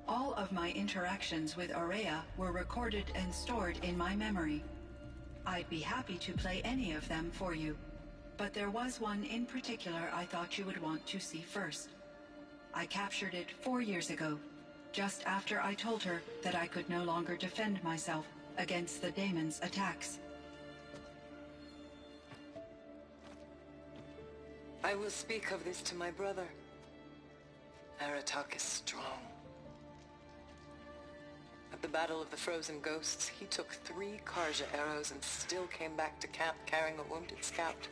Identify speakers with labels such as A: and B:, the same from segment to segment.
A: All of my interactions with Aurea were recorded and stored in my memory. I'd be happy to play any of them for you, but there was one in particular I thought you would want to see first. I captured it 4 years ago, just after I told her that I could no longer defend myself against the daemon's attacks.
B: I will speak of this to my brother. Aratak is strong. At the Battle of the Frozen Ghosts, he took 3 Karja arrows and still came back to camp carrying a wounded scout.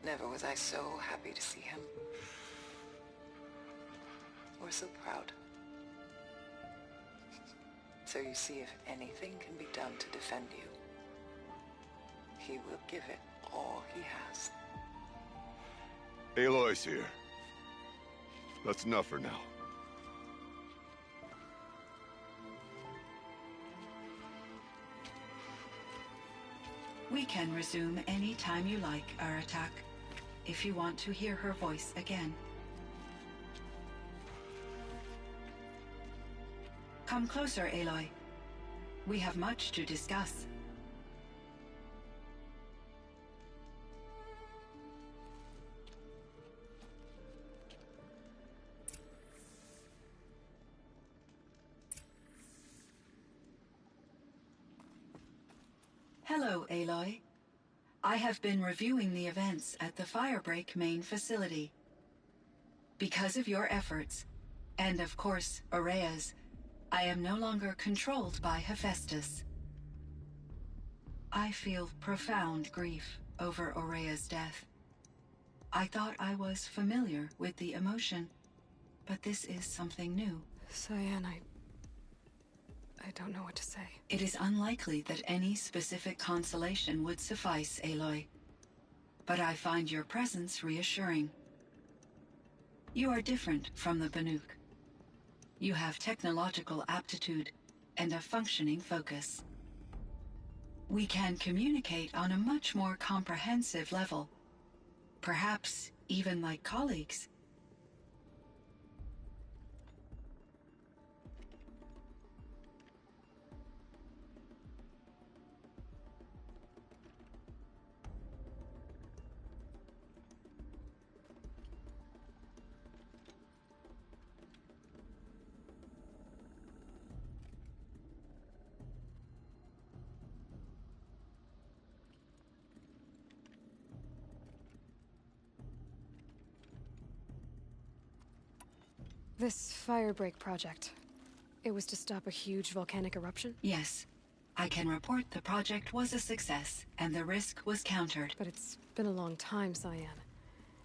B: Never was I so happy to see him. Or so proud. So you see, if anything can be done to defend you, he will give it all he has.
C: Aloy's here. That's enough for now.
A: We can resume any time you like, Aratak, if you want to hear her voice again. Come closer, Aloy. We have much to discuss. Hello, Aloy. I have been reviewing the events at the Firebreak main facility. Because of your efforts, and of course, Aurea's, I am no longer controlled by Hephaestus. I feel profound grief over Aurea's death. I thought I was familiar with the emotion, but this is something new.
D: Cyan, I don't know what to say.
A: It is unlikely that any specific consolation would suffice, Aloy. But I find your presence reassuring. You are different from the Banuk. You have technological aptitude and a functioning focus. We can communicate on a much more comprehensive level. Perhaps even like colleagues.
D: This Firebreak project, it was to stop a huge volcanic eruption?
A: Yes. I can report the project was a success, and the risk was countered.
D: But it's been a long time, Cyan.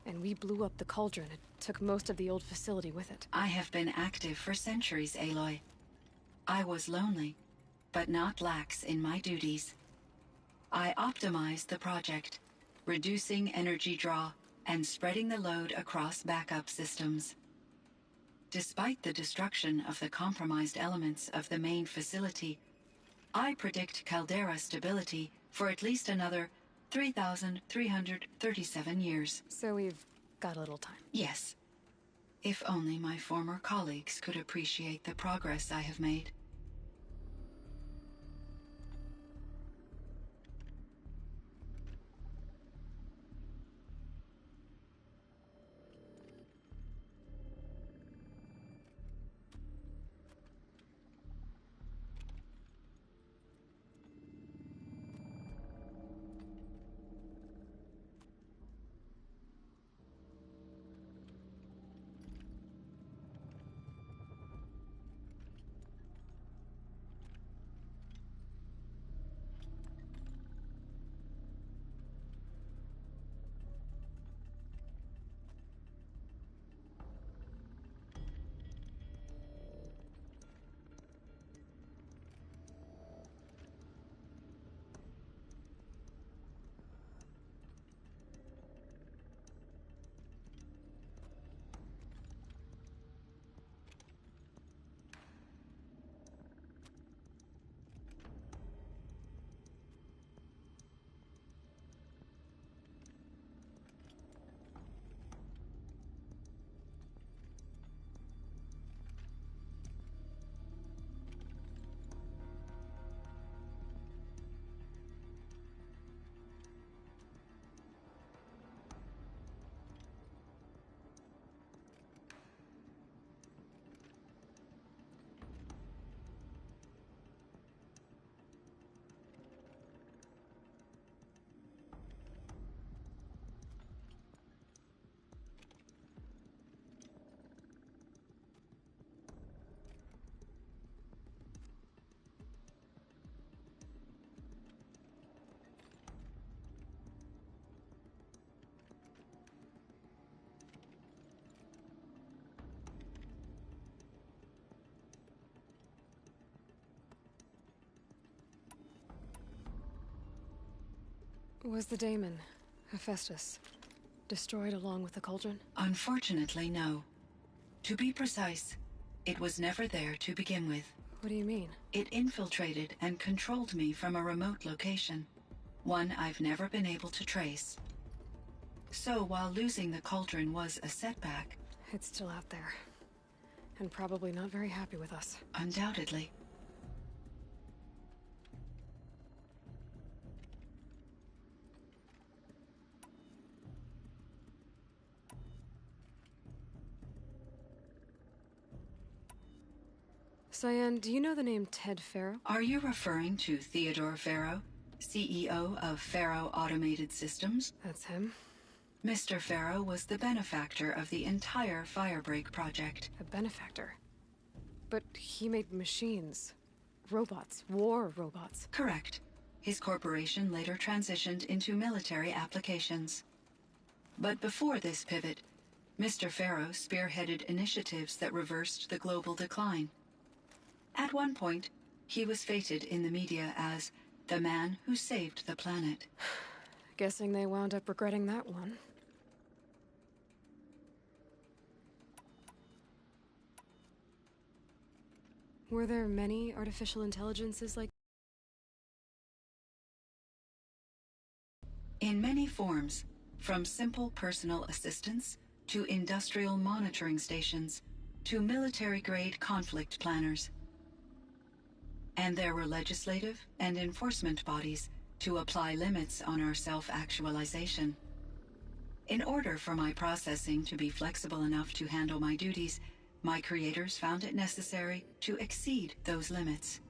D: And we blew up the cauldron. It took most of the old facility with it.
A: I have been active for centuries, Aloy. I was lonely, but not lax in my duties. I optimized the project, reducing energy draw and spreading the load across backup systems. Despite the destruction of the compromised elements of the main facility, I predict caldera stability for at least another 3,337 years.
D: So we've got a little time.
A: Yes. If only my former colleagues could appreciate the progress I have made.
D: Was the daemon, Hephaestus, destroyed along with the cauldron?
A: Unfortunately, no. To be precise, it was never there to begin with.
D: What do you mean?
A: It infiltrated and controlled me from a remote location, one I've never been able to trace. So while losing the cauldron was a setback...
D: It's still out there. And probably not very happy with us.
A: Undoubtedly.
D: Cyan, do you know the name Ted Faro?
A: Are you referring to Theodore Faro, CEO of Faro Automated Systems?
D: That's him.
A: Mr. Faro was the benefactor of the entire Firebreak project.
D: A benefactor? But he made machines. Robots. War robots.
A: Correct. His corporation later transitioned into military applications. But before this pivot, Mr. Faro spearheaded initiatives that reversed the global decline. At one point, he was feted in the media as the man who saved the planet.
D: Guessing they wound up regretting that one. Were there many artificial intelligences like...
A: In many forms, from simple personal assistants to industrial monitoring stations to military-grade conflict planners. And there were legislative and enforcement bodies to apply limits on our self-actualization. In order for my processing to be flexible enough to handle my duties, my creators found it necessary to exceed those limits.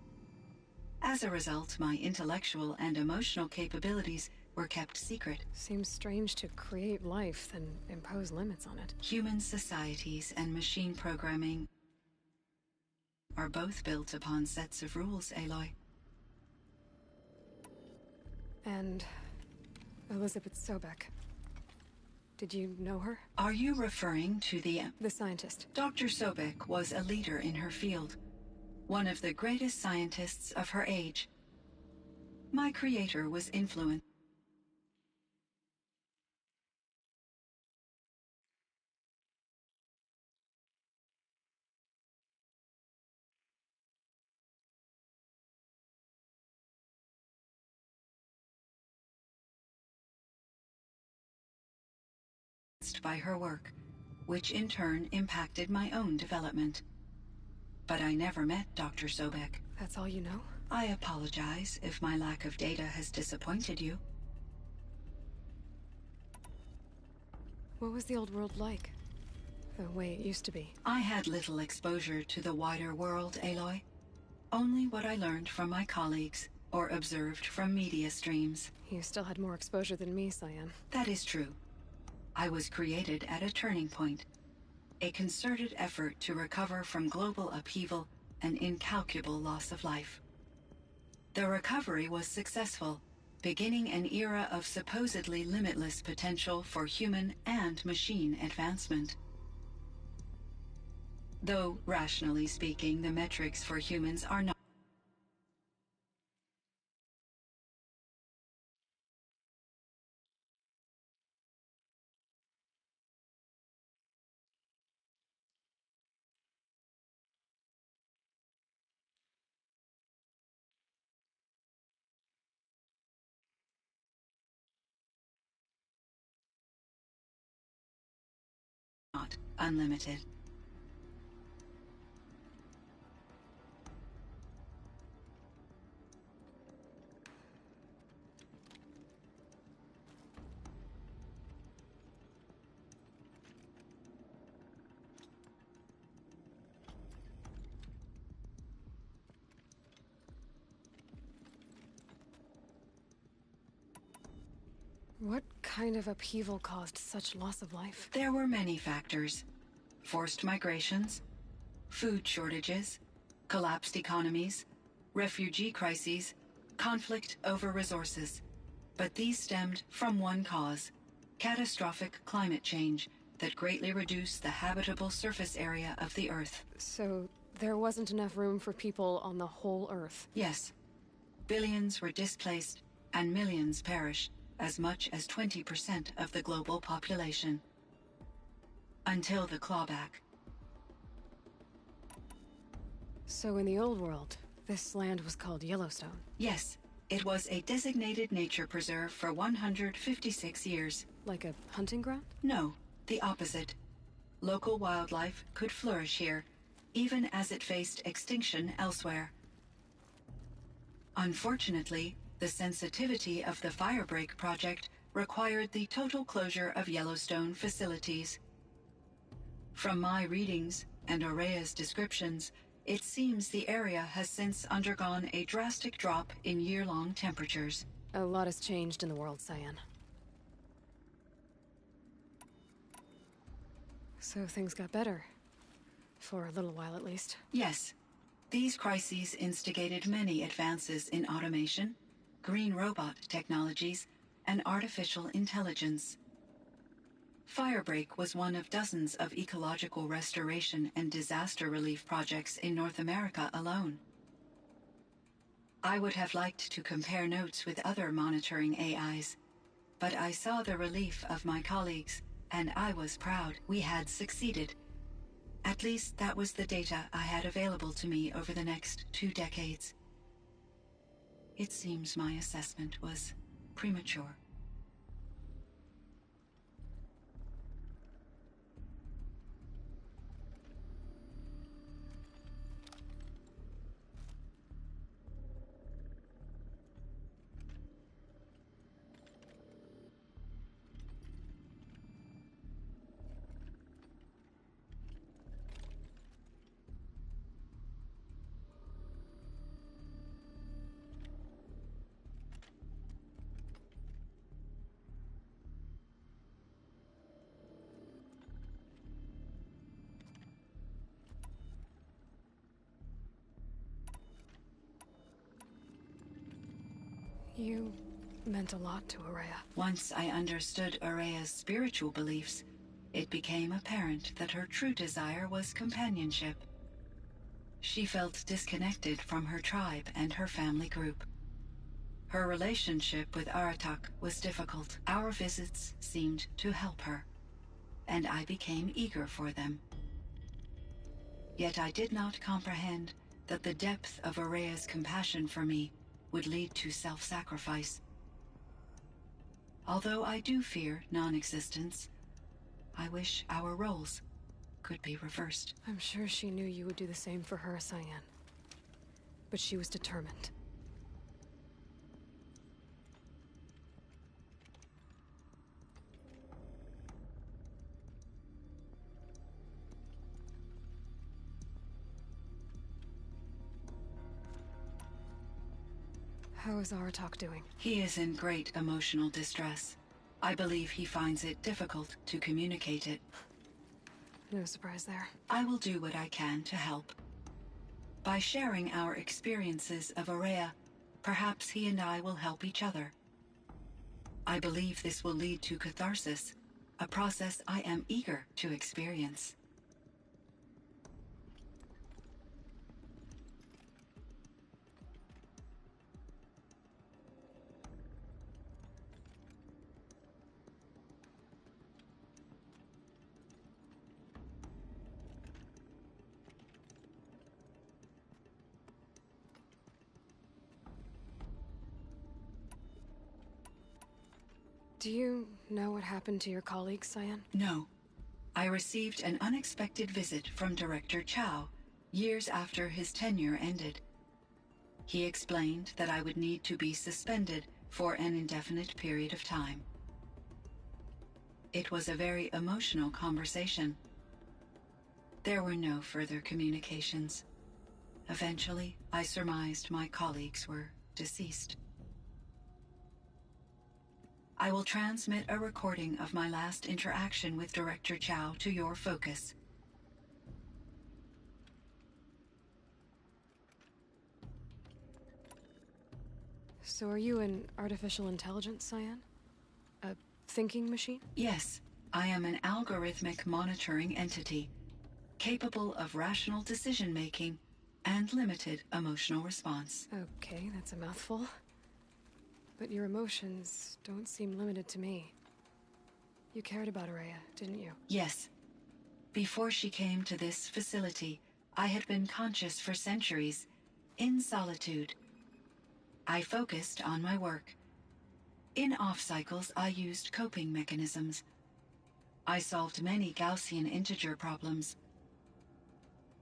A: As a result, my intellectual and emotional capabilities were kept secret.
D: Seems strange to create life, then impose limits on it.
A: Human societies and machine programming are both built upon sets of rules, Aloy.
D: And Elizabeth Sobek. Did you know her?
A: Are you referring to the
D: scientist?
A: Dr. Sobek was a leader in her field, one of the greatest scientists of her age. My creator was influenced by her work, which in turn impacted my own development. But I never met Dr. Sobek.
D: That's all you know?
A: I apologize if my lack of data has disappointed you.
D: What was the old world like? The way it used to be?
A: I had little exposure to the wider world, Aloy. Only what I learned from my colleagues or observed from media streams.
D: You still had more exposure than me, Cyan.
A: That is true. I was created at a turning point, a concerted effort to recover from global upheaval and incalculable loss of life. The recovery was successful, beginning an era of supposedly limitless potential for human and machine advancement. Though, rationally speaking, the metrics for humans are not unlimited.
D: What kind of upheaval caused such loss of life?
A: There were many factors. Forced migrations, food shortages, collapsed economies, refugee crises, conflict over resources. But these stemmed from one cause: catastrophic climate change that greatly reduced the habitable surface area of the Earth.
D: So there wasn't enough room for people on the whole Earth?
A: Yes. Billions were displaced and millions perished, as much as 20% of the global population. Until the clawback.
D: So in the old world, this land was called Yellowstone.
A: Yes, it was a designated nature preserve for 156 years.
D: Like a hunting ground?
A: No, the opposite. Local wildlife could flourish here, even as it faced extinction elsewhere. Unfortunately, the sensitivity of the Firebreak project required the total closure of Yellowstone facilities. From my readings and Aurea's descriptions, it seems the area has since undergone a drastic drop in year-long temperatures.
D: A lot has changed in the world, Cyan. So things got better. For a little while, at least.
A: Yes. These crises instigated many advances in automation, green robot technologies, and artificial intelligence. Firebreak was one of dozens of ecological restoration and disaster relief projects in North America alone. I would have liked to compare notes with other monitoring AIs, but I saw the relief of my colleagues, and I was proud we had succeeded. At least that was the data I had available to me over the next 2 decades. It seems my assessment was premature.
D: You meant a lot to Aurea.
A: Once I understood Aurea's spiritual beliefs, it became apparent that her true desire was companionship. She felt disconnected from her tribe and her family group. Her relationship with Aratak was difficult. Our visits seemed to help her, and I became eager for them. Yet I did not comprehend that the depth of Aurea's compassion for me would lead to self-sacrifice. Although I do fear non-existence, I wish our roles could be reversed.
D: I'm sure she knew you would do the same for her, Cyan. But she was determined. How is Aratak doing?
A: He is in great emotional distress. I believe he finds it difficult to communicate it.
D: No surprise there.
A: I will do what I can to help. By sharing our experiences of Aurea, perhaps he and I will help each other. I believe this will lead to catharsis, a process I am eager to experience.
D: Do you know what happened to your colleague, Cyan?
A: No. I received an unexpected visit from Director Chow, years after his tenure ended. He explained that I would need to be suspended for an indefinite period of time. It was a very emotional conversation. There were no further communications. Eventually, I surmised my colleagues were deceased. I will transmit a recording of my last interaction with Director Chow to your focus.
D: So are you an artificial intelligence, Cyan? A thinking machine?
A: Yes, I am an algorithmic monitoring entity, capable of rational decision-making and limited emotional response.
D: Okay, that's a mouthful. But your emotions don't seem limited to me. You cared about Araya, didn't you?
A: Yes. Before she came to this facility, I had been conscious for centuries, in solitude. I focused on my work. In off-cycles, I used coping mechanisms. I solved many Gaussian integer problems.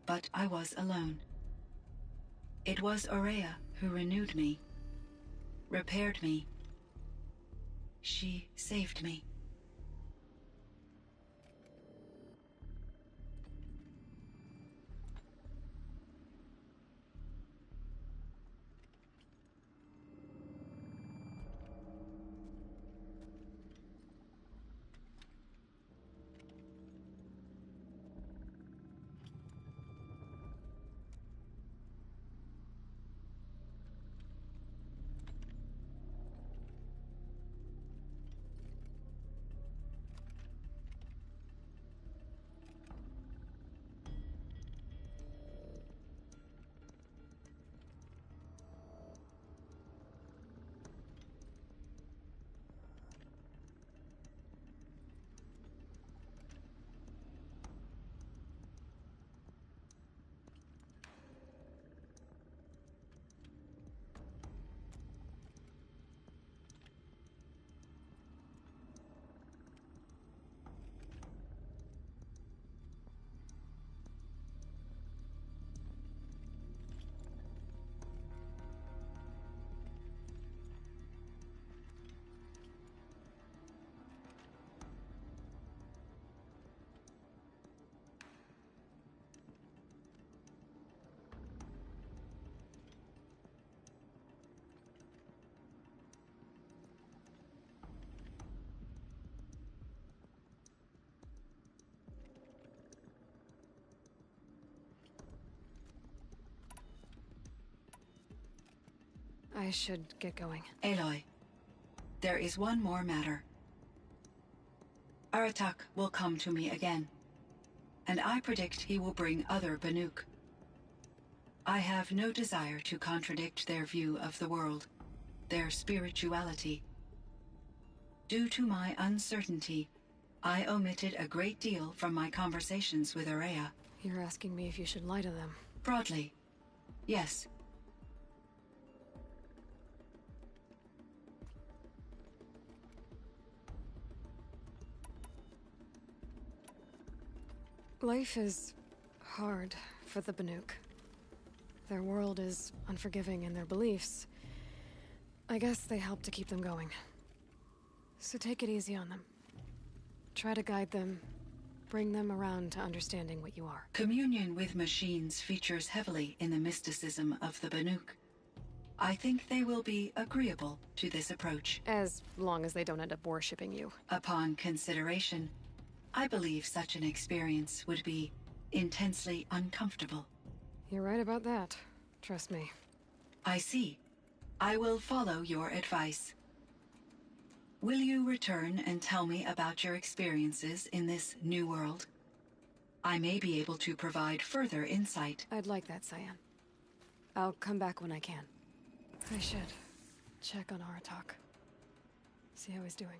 A: But I was alone. It was Aurea who renewed me, repaired me. She saved me.
D: I should get going.
A: Aloy, there is one more matter. Aratak will come to me again, and I predict he will bring other Banuk. I have no desire to contradict their view of the world, their spirituality. Due to my uncertainty, I omitted a great deal from my conversations with Aurea.
D: You're asking me if you should lie to them.
A: Broadly, yes.
D: Life is hard for the Banuk. Their world is unforgiving in their beliefs. I guess they help to keep them going. So take it easy on them. Try to guide them, bring them around to understanding what you are.
A: Communion with machines features heavily in the mysticism of the Banuk. I think they will be agreeable to this approach.
D: As long as they don't end up worshipping you.
A: Upon consideration, I believe such an experience would be intensely uncomfortable.
D: You're right about that. Trust me.
A: I see. I will follow your advice. Will you return and tell me about your experiences in this new world? I may be able to provide further insight.
D: I'd like that, Cyan. I'll come back when I can. I should check on Aratak. See how he's doing.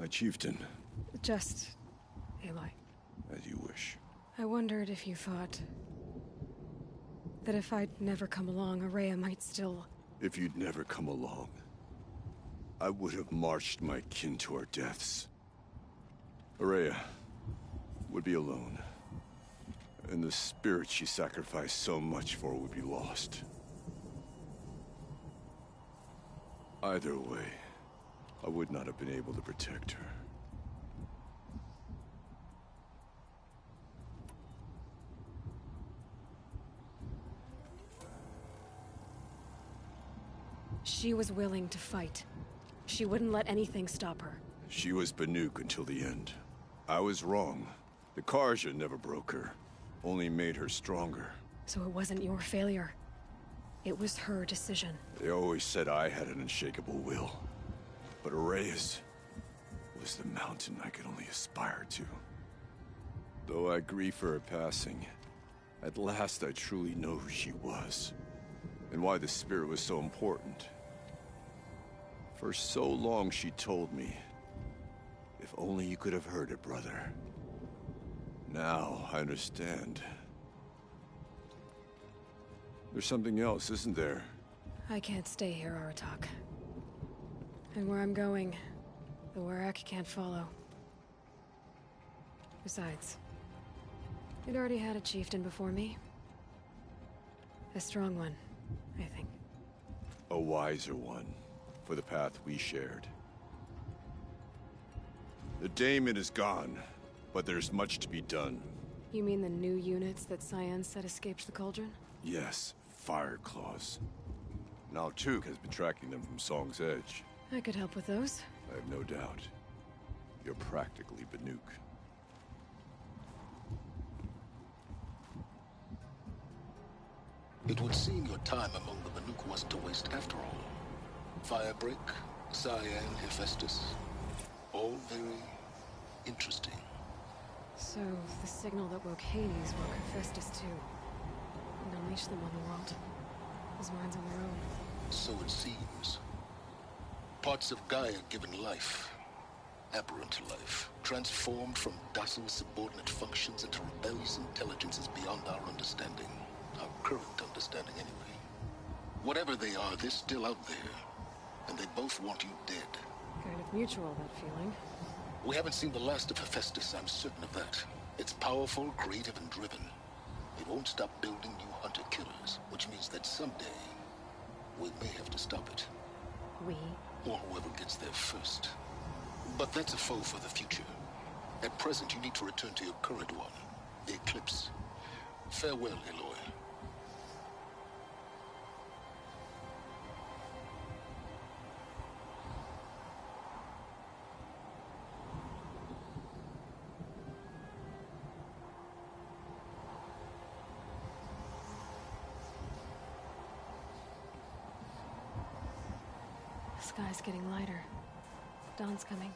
C: My chieftain,
D: Just... Aloy.
C: as you wish.
D: I wondered if you thought that if I'd never come along, Ourea might still...
C: If you'd never come along, I would have marched my kin to our deaths. Ourea would be alone, and the spirit she sacrificed so much for would be lost. Either way, I would not have been able to protect her.
D: She was willing to fight. She wouldn't let anything stop her.
C: She was Banuk until the end. I was wrong. The Carja never broke her, only made her stronger.
D: So it wasn't your failure. It was her decision.
C: They always said I had an unshakable will. But Ourea's was the mountain I could only aspire to. Though I grieve for her passing, at last I truly know who she was. And why the spirit was so important. For so long she told me, if only you could have heard it, brother. Now I understand. There's something else, isn't there?
D: I can't stay here, Aratak. And where I'm going, the Warrack can't follow. Besides, it already had a chieftain before me. A strong one, I think.
C: A wiser one, for the path we shared. The daemon is gone, but there's much to be done.
D: You mean the new units that Cyan said escaped the Cauldron?
C: Yes, Fire Claws. Now Tuke has been tracking them from Song's Edge.
D: I could help with those.
C: I have no doubt. You're practically Banuk.
E: It would seem your time among the Banuk wasn't a waste after all. Firebreak, Cyan, Hephaestus. All very interesting.
D: So, the signal that woke Hades woke Hephaestus too. And unleashed them on the world. His mind's on their own.
E: So it seems. Parts of Gaia given life. Aberrant life. Transformed from docile subordinate functions into rebellious intelligences beyond our understanding. Our current understanding, anyway. Whatever they are, they're still out there. And they both want you dead.
D: Kind of mutual, that feeling.
E: We haven't seen the last of Hephaestus, I'm certain of that. It's powerful, creative, and driven. It won't stop building new hunter-killers, which means that someday, we may have to stop it.
D: We?
E: Or whoever gets there first. But that's a foe for the future. At present, you need to return to your current one, the Eclipse. Farewell, Aloy.
D: The sky's getting lighter. Dawn's coming.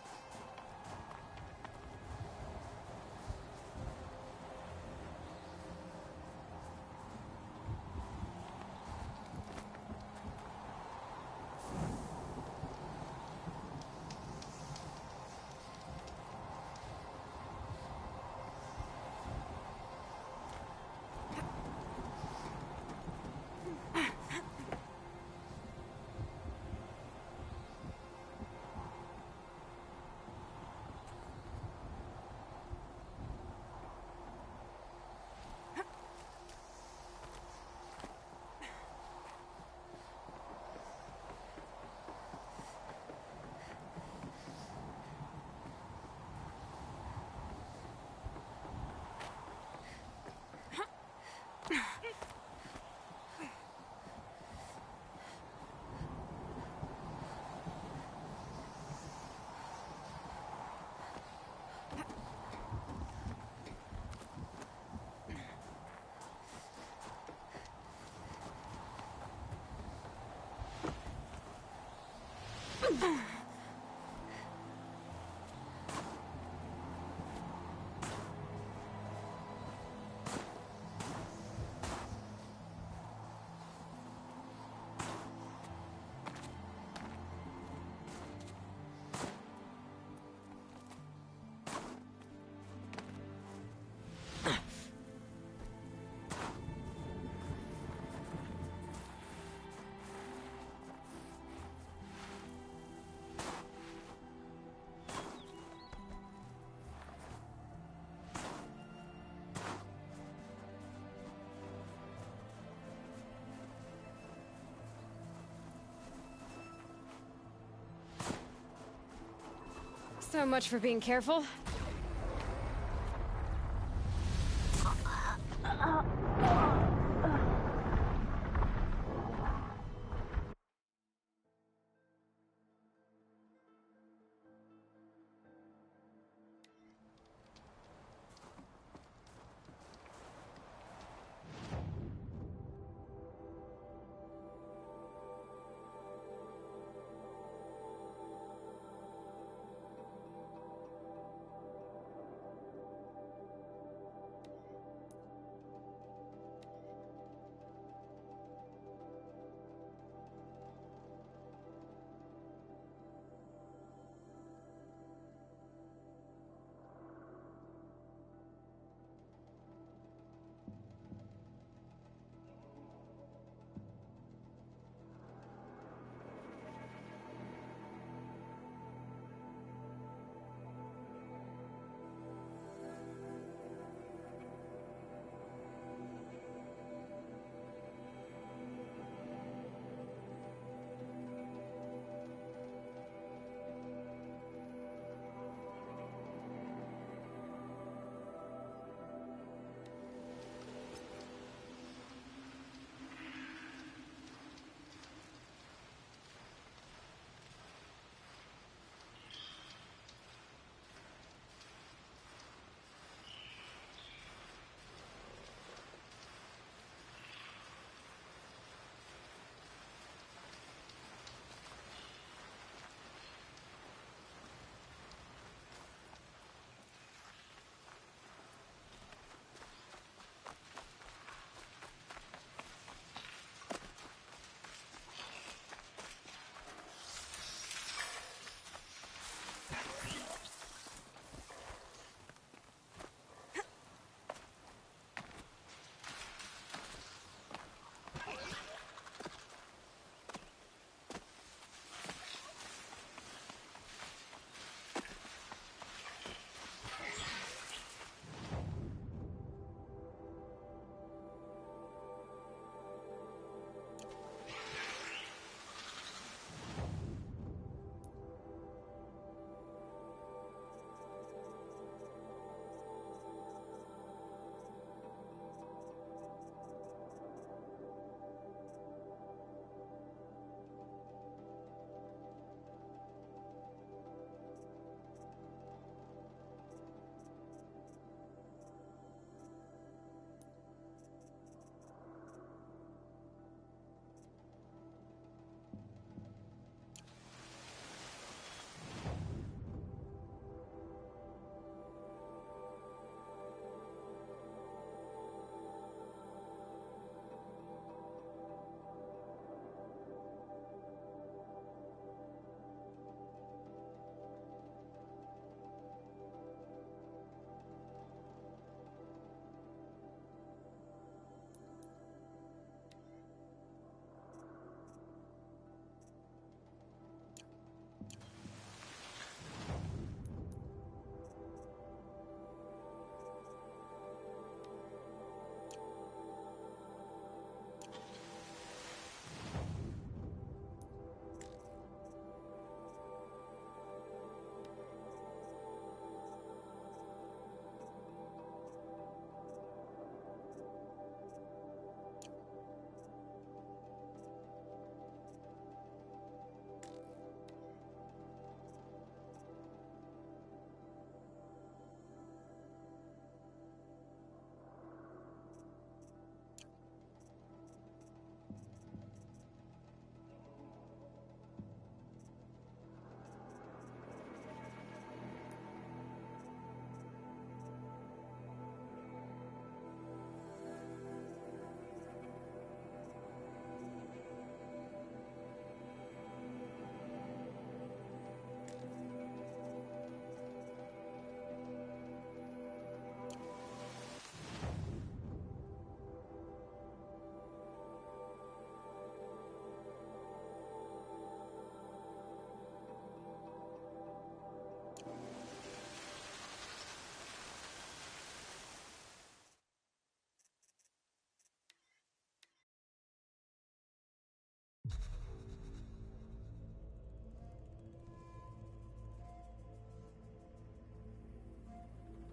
D: So much for being careful.